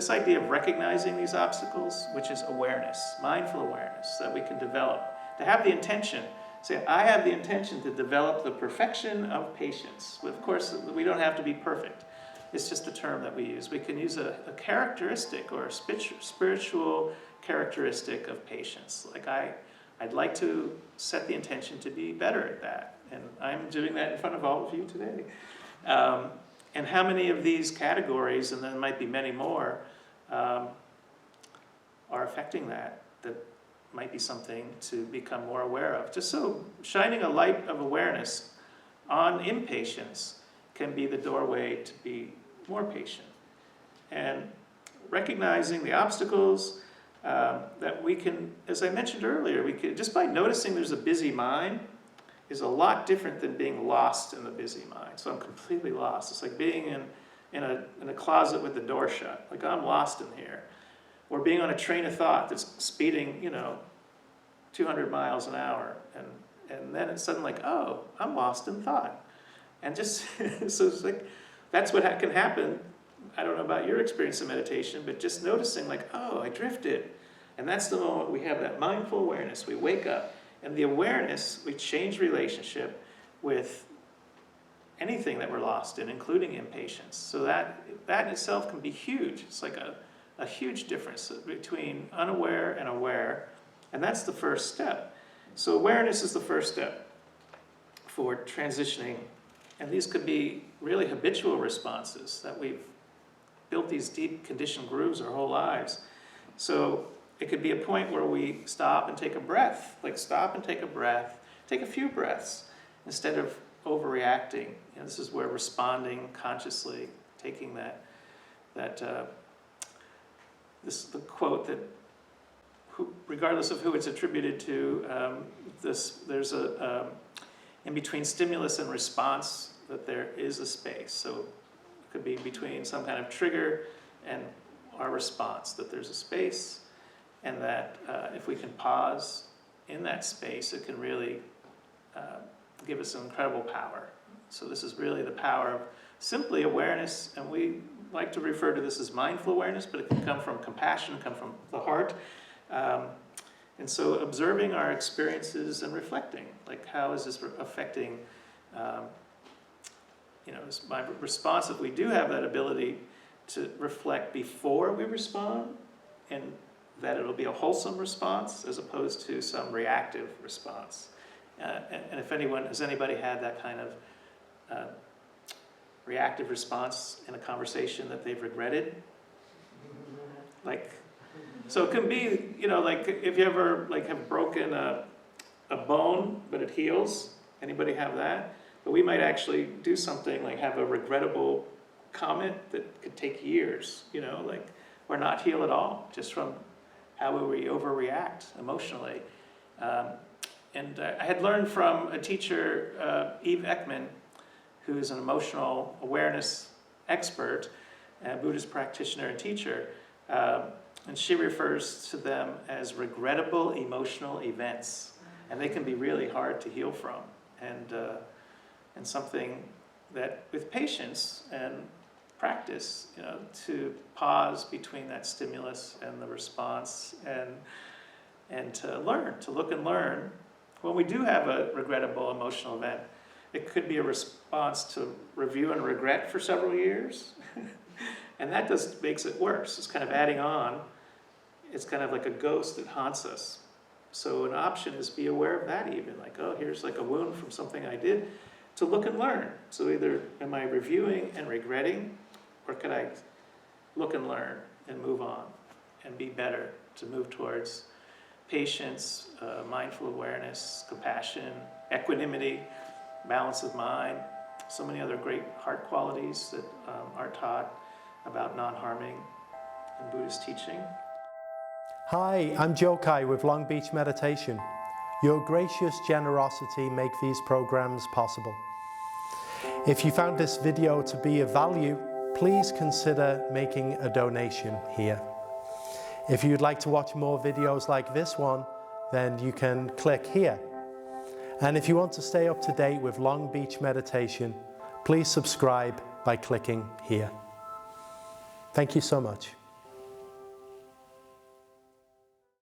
This idea of recognizing these obstacles, which is awareness, mindful awareness that we can develop, to have the intention, say, I have the intention to develop the perfection of patience. Of course, we don't have to be perfect. It's just a term that we use. We can use a characteristic or a spiritual characteristic of patience. Like I'd like to set the intention to be better at that. And I'm doing that in front of all of you today. And how many of these categories, and there might be many more, are affecting that might be something to become more aware of. Just so shining a light of awareness on impatience can be the doorway to be more patient. And recognizing the obstacles that we can, as I mentioned earlier, we could, just by noticing there's a busy mind, is a lot different than being lost in the busy mind. So I'm completely lost. It's like being in a closet with the door shut. Like I'm lost in here. Or being on a train of thought that's speeding, 200 miles an hour. And then it's suddenly like, oh, I'm lost in thought. And just, so it's like, that's what can happen. I don't know about your experience of meditation, but just noticing like, oh, I drifted. And that's the moment we have that mindful awareness. We wake up. And the awareness, we change relationship with anything that we're lost in, including impatience. So that in itself can be huge. It's like a huge difference between unaware and aware. And that's the first step. So awareness is the first step for transitioning. And these could be really habitual responses that we've built these deep conditioned grooves our whole lives. So it could be a point where we stop and take a breath, like stop and take a breath, take a few breaths instead of overreacting. This is where responding consciously, taking the quote that, regardless of who it's attributed to, there's in between stimulus and response that there is a space. So it could be between some kind of trigger and our response, that there's a space. And that if we can pause in that space, it can really give us incredible power. So this is really the power of simply awareness, and we like to refer to this as mindful awareness, but it can come from compassion, come from the heart. And so observing our experiences and reflecting, like how is this affecting, my response, if we do have that ability to reflect before we respond, and that it'll be a wholesome response as opposed to some reactive response. And if has anybody had that kind of reactive response in a conversation that they've regretted? So it can be, like if you ever have broken a bone, but it heals. Anybody have that? But we might actually do something like have a regrettable comment that could take years, or not heal at all, just from how we overreact emotionally. And I had learned from a teacher, Eve Ekman, who is an emotional awareness expert, a Buddhist practitioner and teacher, and she refers to them as regrettable emotional events. And they can be really hard to heal from. And something that with patience and practice, to pause between that stimulus and the response, and to learn, to look and learn. When we do have a regrettable emotional event, it could be a response to review and regret for several years. And that just makes it worse. It's kind of adding on. It's kind of like a ghost that haunts us. So an option is be aware of that even. Like, oh, here's like a wound from something I did, to look and learn. So either am I reviewing and regretting, or could I look and learn and move on and be better, to move towards patience, mindful awareness, compassion, equanimity, balance of mind, so many other great heart qualities that are taught about non-harming in Buddhist teaching. Hi, I'm Joe Kai with Long Beach Meditation. Your gracious generosity make these programs possible. If you found this video to be of value, please consider making a donation here. If you'd like to watch more videos like this one, then you can click here. And if you want to stay up to date with Long Beach Meditation, please subscribe by clicking here. Thank you so much.